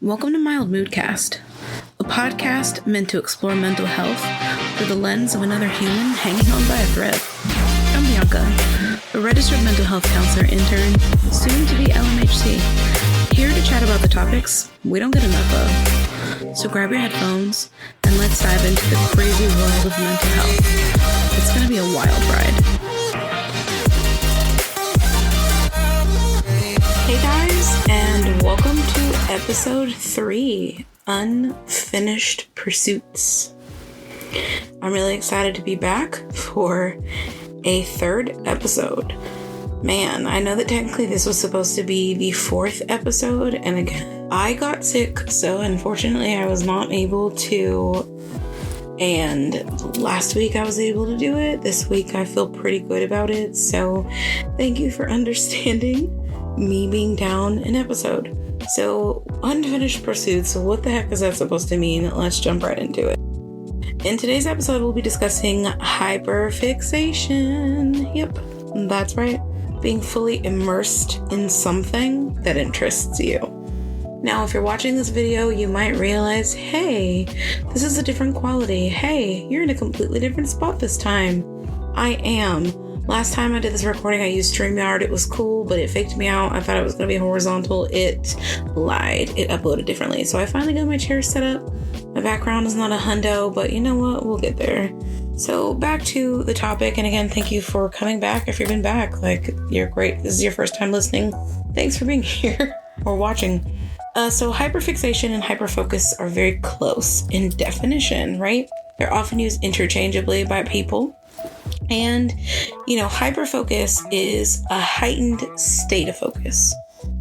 Welcome to Mild Moodcast, a podcast meant to explore mental health through the lens of another human hanging on by a thread. I'm Bianca, a registered mental health counselor intern, soon to be LMHC, here to chat about the topics we don't get enough of. So grab your headphones and let's dive into the crazy world of mental health. It's going to be a wild ride. Hey guys, and welcome to episode 3, Unfinished Pursuits. I'm really excited to be back for a third episode. Man, I know that technically this was supposed to be the 4th episode, and again, I got sick, so unfortunately I was not able to. And last week I was able to do it. This week I feel pretty good about it, so thank you for understanding me being down an episode. So, unfinished pursuits, what the heck is that supposed to mean? Let's jump right into it. In today's episode, we'll be discussing hyperfixation. Yep, that's right. Being fully immersed in something that interests you. Now, if you're watching this video, you might realize, hey, this is a different quality. Hey, you're in a completely different spot this time. I am. Last time I did this recording, I used StreamYard. It was cool, but it faked me out. I thought it was going to be horizontal. It lied. It uploaded differently. So I finally got my chair set up. My background is not a hundo, but you know what? We'll get there. So back to the topic. And again, thank you for coming back. If you've been back, you're great. This is your first time listening. Thanks for being here or watching. So hyperfixation and hyperfocus are very close in definition, right? They're often used interchangeably by people. And, hyperfocus is a heightened state of focus,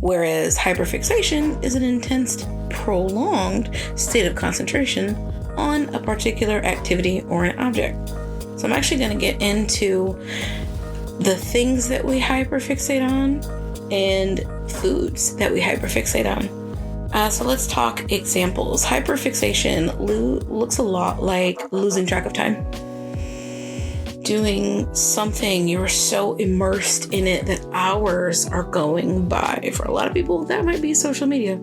whereas hyperfixation is an intense, prolonged state of concentration on a particular activity or an object. So I'm actually going to get into the things that we hyperfixate on and foods that we hyperfixate on. So let's talk examples. Hyperfixation looks a lot like losing track of time. Doing something, you're so immersed in it that hours are going by. For a lot of people, that might be social media.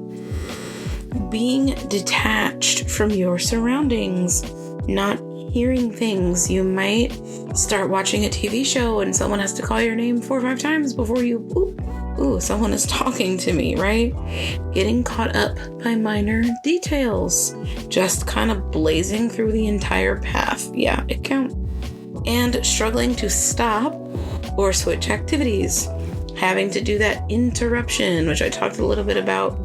Being detached from your surroundings, not hearing things. You might start watching a TV show and someone has to call your name 4 or 5 times before you, someone is talking to me, right? Getting caught up by minor details. Just kind of blazing through the entire path. Yeah, it counts. And struggling to stop or switch activities. Having to do that interruption, which I talked a little bit about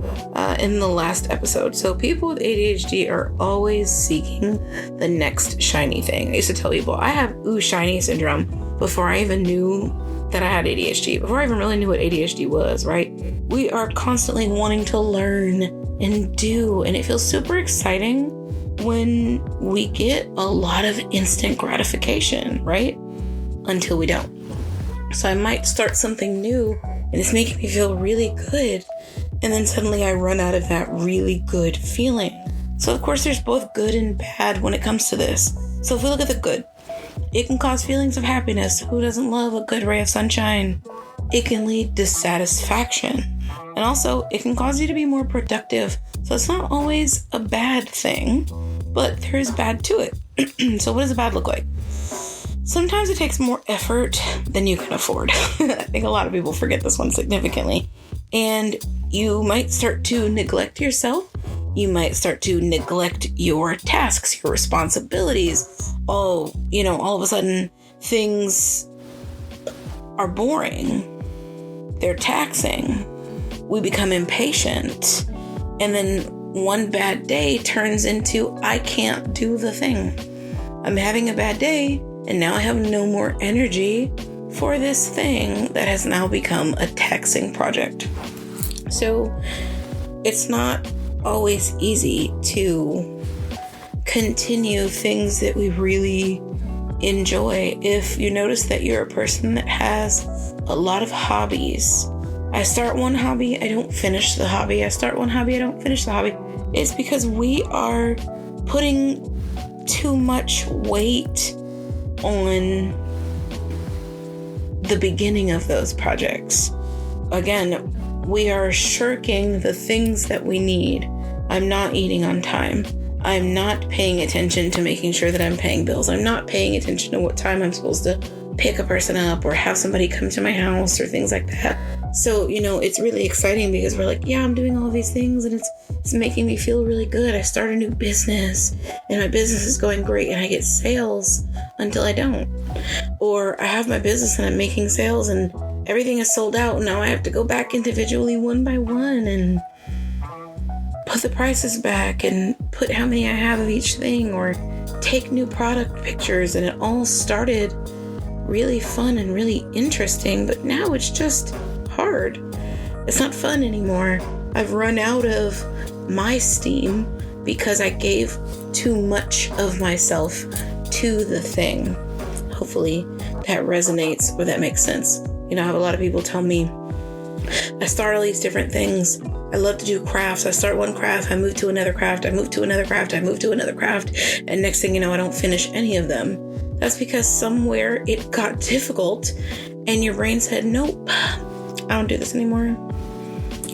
in the last episode. So people with ADHD are always seeking the next shiny thing. I used to tell people, I have shiny syndrome before I even knew that I had ADHD, before I even really knew what ADHD was, right? We are constantly wanting to learn and do, and it feels super exciting when we get a lot of instant gratification, right? Until we don't. So I might start something new and it's making me feel really good. And then suddenly I run out of that really good feeling. So of course there's both good and bad when it comes to this. So if we look at the good, it can cause feelings of happiness. Who doesn't love a good ray of sunshine? It can lead to satisfaction. And also it can cause you to be more productive. So it's not always a bad thing, but there is bad to it. So what does the bad look like? Sometimes it takes more effort than you can afford. I think a lot of people forget this one significantly. And you might start to neglect yourself. You might start to neglect your tasks, your responsibilities. All of a sudden things are boring. They're taxing. We become impatient. And then one bad day turns into, I can't do the thing. I'm having a bad day, and now I have no more energy for this thing that has now become a taxing project. So it's not always easy to continue things that we really enjoy. If you notice that you're a person that has a lot of hobbies, I start one hobby, I don't finish the hobby. I start one hobby, I don't finish the hobby. It's because we are putting too much weight on the beginning of those projects. Again, we are shirking the things that we need. I'm not eating on time. I'm not paying attention to making sure that I'm paying bills. I'm not paying attention to what time I'm supposed to pick a person up or have somebody come to my house or things like that. So, it's really exciting because we're like, yeah, I'm doing all these things and it's making me feel really good. I start a new business and my business is going great and I get sales until I don't. Or I have my business and I'm making sales and everything is sold out. And now I have to go back individually one by one and put the prices back and put how many I have of each thing or take new product pictures. And it all started really fun and really interesting, but now it's just hard. It's not fun anymore. I've run out of my steam because I gave too much of myself to the thing. Hopefully that resonates or that makes sense. I have a lot of people tell me, I start all these different things. I love to do crafts. I start one craft, I move to another craft, I move to another craft, I move to another craft, and next thing you know, I don't finish any of them. That's because somewhere it got difficult and your brain said, nope, I don't do this anymore.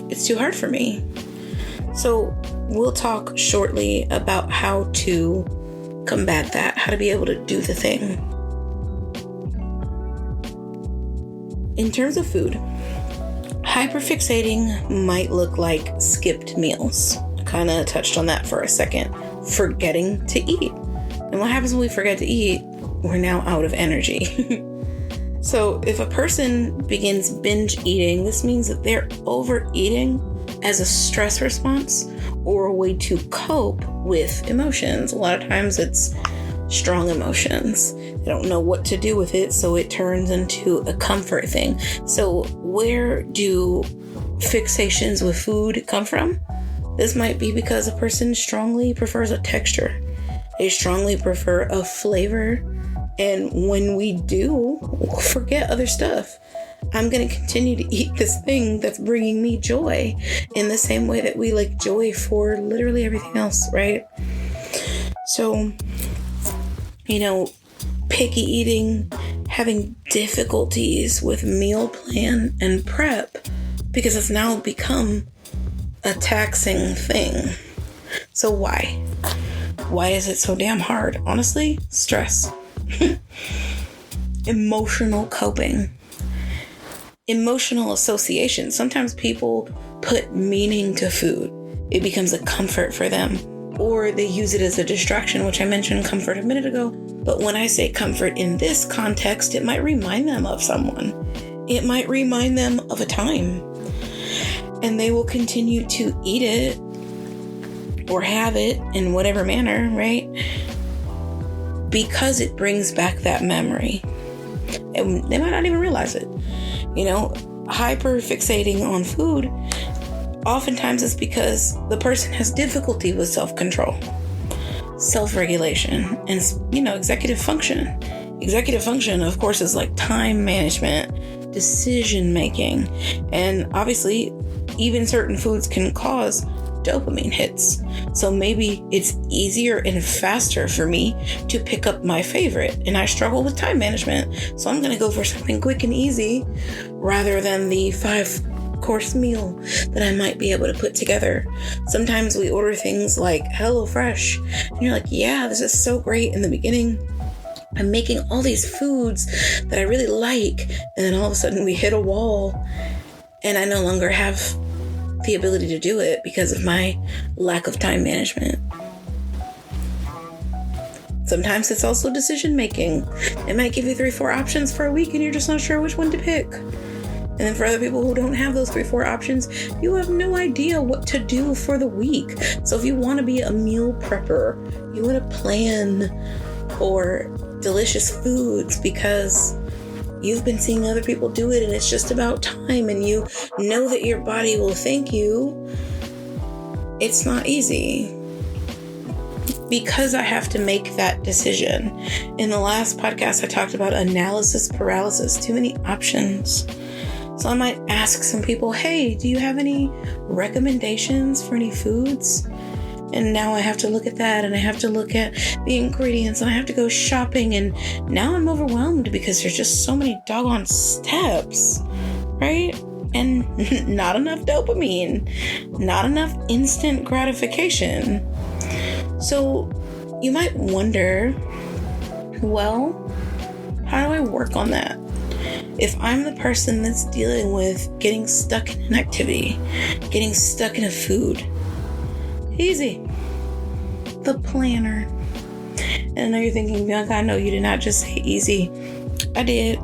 It's too hard for me. So we'll talk shortly about how to combat that, how to be able to do the thing. In terms of food, hyperfixating might look like skipped meals. I kind of touched on that for a second. Forgetting to eat. And what happens when we forget to eat? We're now out of energy. So if a person begins binge eating, this means that they're overeating as a stress response or a way to cope with emotions. A lot of times it's strong emotions. They don't know what to do with it, so it turns into a comfort thing. So where do fixations with food come from? This might be because a person strongly prefers a texture. They strongly prefer a flavor. And when we do, we'll forget other stuff. I'm going to continue to eat this thing that's bringing me joy in the same way that we like joy for literally everything else, right? So, picky eating, having difficulties with meal plan and prep because it's now become a taxing thing. So why? Why is it so damn hard? Honestly, stress. Emotional coping. Emotional association. Sometimes people put meaning to food. It becomes a comfort for them. Or they use it as a distraction, which I mentioned comfort a minute ago. But when I say comfort in this context, it might remind them of someone. It might remind them of a time. And they will continue to eat it or have it in whatever manner, right? Because it brings back that memory. And they might not even realize it. Hyperfixating on food oftentimes it's because the person has difficulty with self-control, self-regulation, and, executive function. Executive function, of course, is like time management, decision-making, and obviously, even certain foods can cause dopamine hits. So maybe it's easier and faster for me to pick up my favorite, and I struggle with time management. So I'm going to go for something quick and easy rather than the 5-course meal that I might be able to put together. Sometimes we order things like HelloFresh, and you're like, yeah, this is so great in the beginning. I'm making all these foods that I really like, and then all of a sudden we hit a wall, and I no longer have the ability to do it because of my lack of time management. Sometimes it's also decision making. It might give you 3-4 options for a week and you're just not sure which one to pick. And then for other people who don't have those 3-4 options, you have no idea what to do for the week. So if you want to be a meal prepper, you want to plan for delicious foods because you've been seeing other people do it and it's just about time and you know that your body will thank you. It's not easy because I have to make that decision. In the last podcast, I talked about analysis paralysis, too many options. So I might ask some people, hey, do you have any recommendations for any foods? And now I have to look at that and I have to look at the ingredients and I have to go shopping. And now I'm overwhelmed because there's just so many doggone steps, right? and not enough dopamine, not enough instant gratification. So you might wonder, well, how do I work on that? If I'm the person that's dealing with getting stuck in an activity, getting stuck in a food, easy. The planner. And I know you're thinking, Bianca, I know you did not just say easy. I did.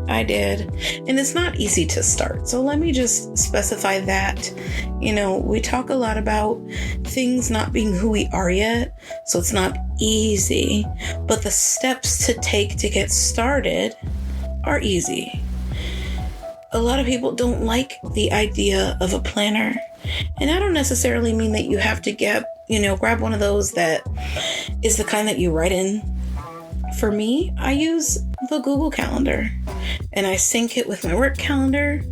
And it's not easy to start. So let me just specify that. We talk a lot about things not being who we are yet. So it's not easy. But the steps to take to get started are easy. A lot of people don't like the idea of a planner. And I don't necessarily mean that you have to grab one of those that is the kind that you write in. For me, I use the Google Calendar and I sync it with my work calendar.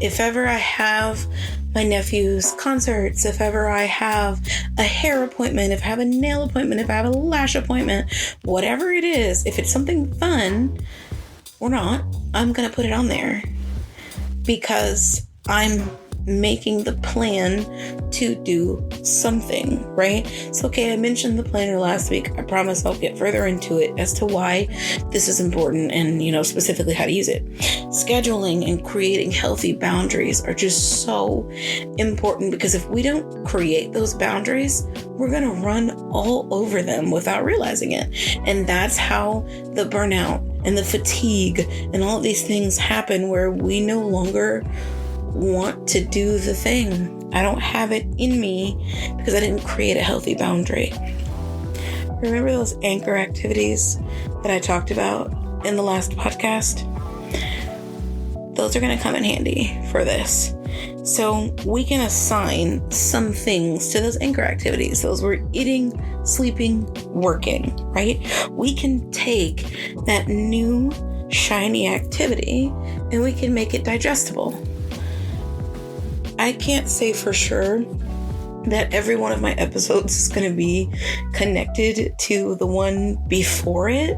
If ever I have my nephew's concerts, if ever I have a hair appointment, if I have a nail appointment, if I have a lash appointment, whatever it is, if it's something fun or not, I'm going to put it on there because I'm making the plan to do something, right? So, okay, I mentioned the planner last week. I promise I'll get further into it as to why this is important and, specifically how to use it. Scheduling and creating healthy boundaries are just so important because if we don't create those boundaries, we're going to run all over them without realizing it. And that's how the burnout and the fatigue and all of these things happen, where we no longer want to do the thing. I don't have it in me because I didn't create a healthy boundary. Remember those anchor activities that I talked about in the last podcast? Those are going to come in handy for this. So we can assign some things to those anchor activities. Those were eating, sleeping, working, right? We can take that new shiny activity and we can make it digestible. I can't say for sure that every one of my episodes is going to be connected to the one before it,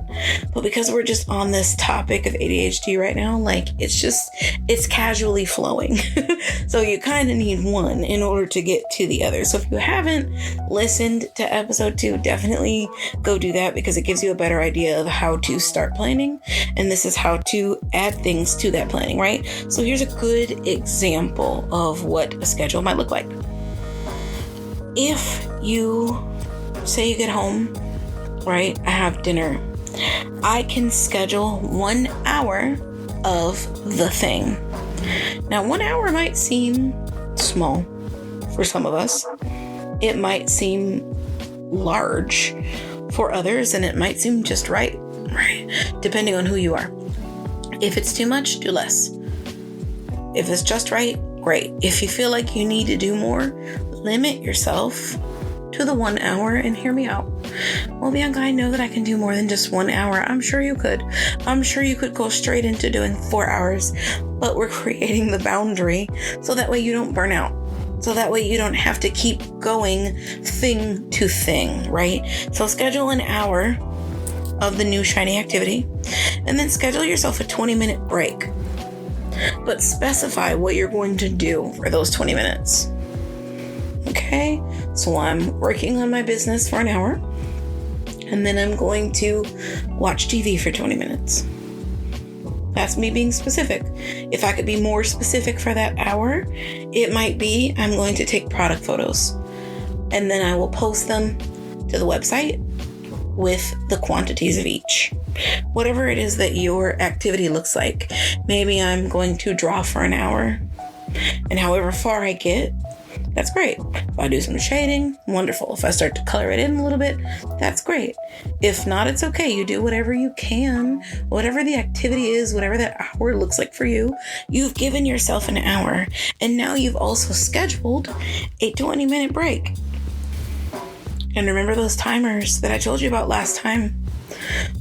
but because we're just on this topic of ADHD right now, it's casually flowing. So you kind of need one in order to get to the other. So if you haven't listened to episode 2, definitely go do that because it gives you a better idea of how to start planning. And this is how to add things to that planning, right? So here's a good example of what a schedule might look like. If you say you get home, right, I have dinner, I can schedule 1 hour of the thing. Now, 1 hour might seem small for some of us. It might seem large for others, and it might seem just right, depending on who you are. If it's too much, do less. If it's just right, great. If you feel like you need to do more, limit yourself to the 1 hour and hear me out. Well, Bianca, I know that I can do more than just 1 hour. I'm sure you could. I'm sure you could go straight into doing 4 hours, but we're creating the boundary so that way you don't burn out. So that way you don't have to keep going thing to thing, right? So schedule an hour of the new shiny activity and then schedule yourself a 20-minute break. But specify what you're going to do for those 20 minutes. Okay, so I'm working on my business for an hour, and then I'm going to watch TV for 20 minutes. That's me being specific. If I could be more specific for that hour, it might be I'm going to take product photos, and then I will post them to the website with the quantities of each. Whatever it is that your activity looks like. Maybe I'm going to draw for an hour, and however far I get, that's great. If I do some shading, wonderful. If I start to color it in a little bit, that's great. If not, it's okay. You do whatever you can, whatever the activity is, whatever that hour looks like for you. You've given yourself an hour, and now you've also scheduled a 20-minute break. And remember those timers that I told you about last time?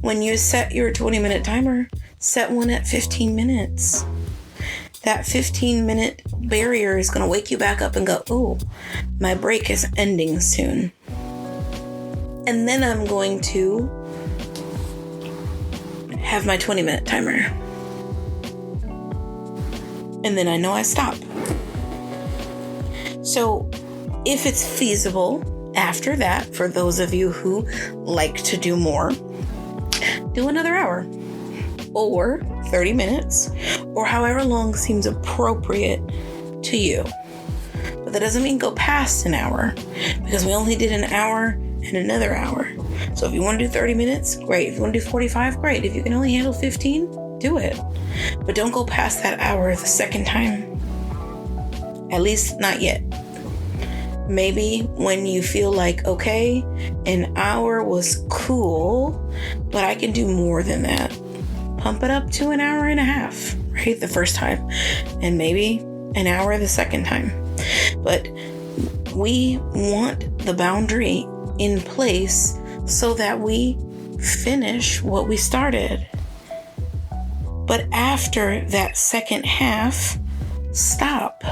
When you set your 20-minute timer, set one at 15 minutes. That 15-minute barrier is going to wake you back up and go, oh, my break is ending soon. And then I'm going to have my 20-minute timer. and then I know I stop. So if it's feasible after that, for those of you who like to do more, do another hour or 30 minutes or however long seems appropriate to you. But that doesn't mean go past an hour, because we only did an hour and another hour. So if you want to do 30 minutes, great. If you want to do 45, great. If you can only handle 15, do it. But don't go past that hour the second time. At least not yet. Maybe when you feel like, okay, an hour was cool, but I can do more than that. Pump it up to an hour and a half, right? The first time. And maybe an hour the second time. But we want the boundary in place so that we finish what we started. But after that second half, stop.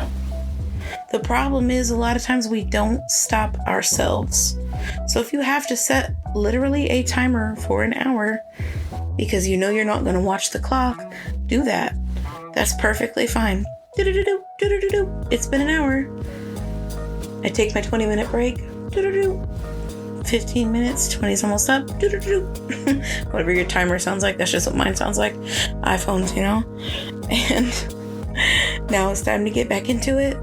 The problem is a lot of times we don't stop ourselves. So if you have to set literally a timer for an hour because you know you're not going to watch the clock, do that. That's perfectly fine. It's been an hour. I take my 20-minute break. 15 minutes, 20 is almost up. Whatever your timer sounds like, that's just what mine sounds like. iPhones, you know? And now it's time to get back into it.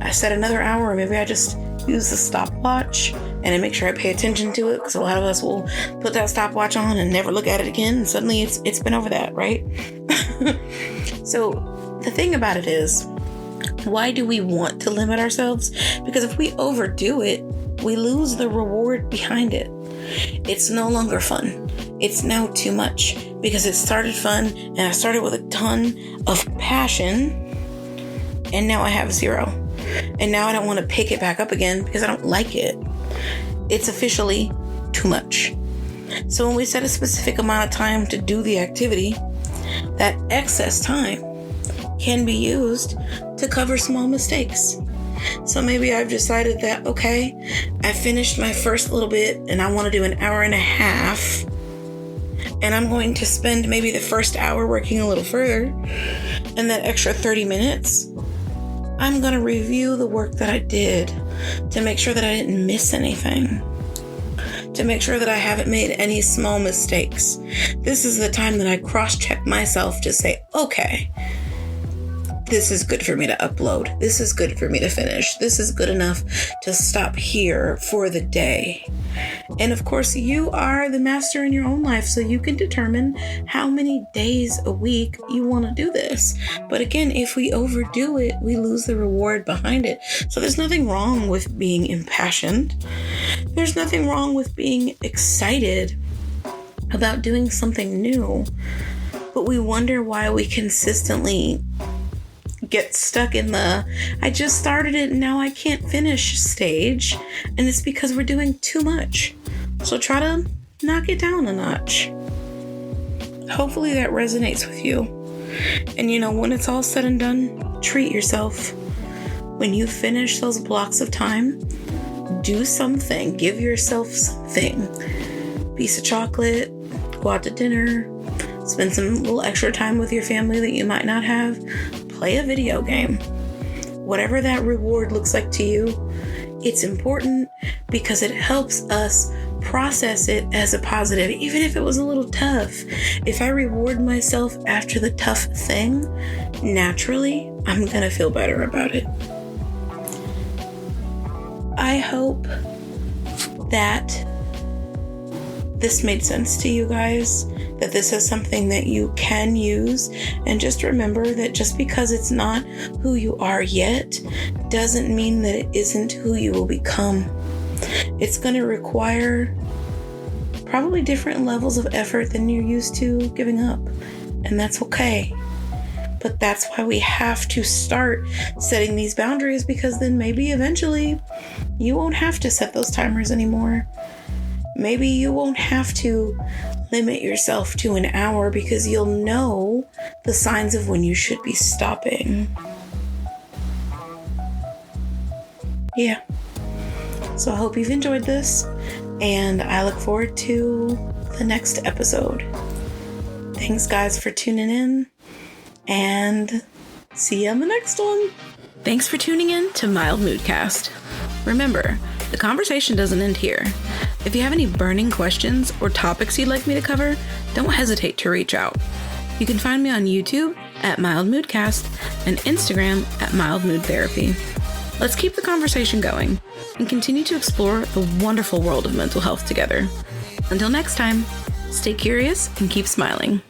I set another hour, or maybe I just use the stopwatch and I make sure I pay attention to it, because a lot of us will put that stopwatch on and never look at it again, and suddenly it's been over that, right? So the thing about it is, why do we want to limit ourselves? Because if we overdo it, we lose the reward behind it. It's no longer fun. It's now too much, because it started fun and I started with a ton of passion, and now I have zero. And now I don't want to pick it back up again because I don't like it. It's officially too much. So when we set a specific amount of time to do the activity, that excess time can be used to cover small mistakes. So maybe I've decided that, okay, I finished my first little bit and I want to do an hour and a half. And I'm going to spend maybe the first hour working a little further, and that extra 30 minutes, I'm going to review the work that I did to make sure that I didn't miss anything, to make sure that I haven't made any small mistakes. This is the time that I cross-check myself to say, okay, this is good for me to upload. This is good for me to finish. This is good enough to stop here for the day. And of course, you are the master in your own life, so you can determine how many days a week you want to do this. But again, if we overdo it, we lose the reward behind it. So there's nothing wrong with being impassioned. There's nothing wrong with being excited about doing something new. But we wonder why we consistently get stuck in the I just started it and now I can't finish stage, and it's because we're doing too much. So try to knock it down a notch. Hopefully that resonates with you. And you know, when it's all said and done, treat yourself. When you finish those blocks of time, do something. Give yourself something. Piece of chocolate, go out to dinner, spend some little extra time with your family that you might not have. Play a video game. Whatever that reward looks like to you, it's important because it helps us process it as a positive, even if it was a little tough. If I reward myself after the tough thing, naturally, I'm going to feel better about it. I hope that this made sense to you guys, that this is something that you can use. And just remember that just because it's not who you are yet doesn't mean that it isn't who you will become. It's going to require probably different levels of effort than you're used to giving up. And that's okay. But that's why we have to start setting these boundaries, because then maybe eventually you won't have to set those timers anymore. Maybe you won't have to limit yourself to an hour because you'll know the signs of when you should be stopping. Yeah. So I hope you've enjoyed this, and I look forward to the next episode. Thanks, guys, for tuning in, and See you on the next one. Thanks for tuning in to Mild Moodcast. Remember, the conversation doesn't end here. If you have any burning questions or topics you'd like me to cover, don't hesitate to reach out. You can find me on YouTube at Mild Moodcast and Instagram at Mild Mood Therapy. Let's keep the conversation going and continue to explore the wonderful world of mental health together. Until next time, stay curious and keep smiling.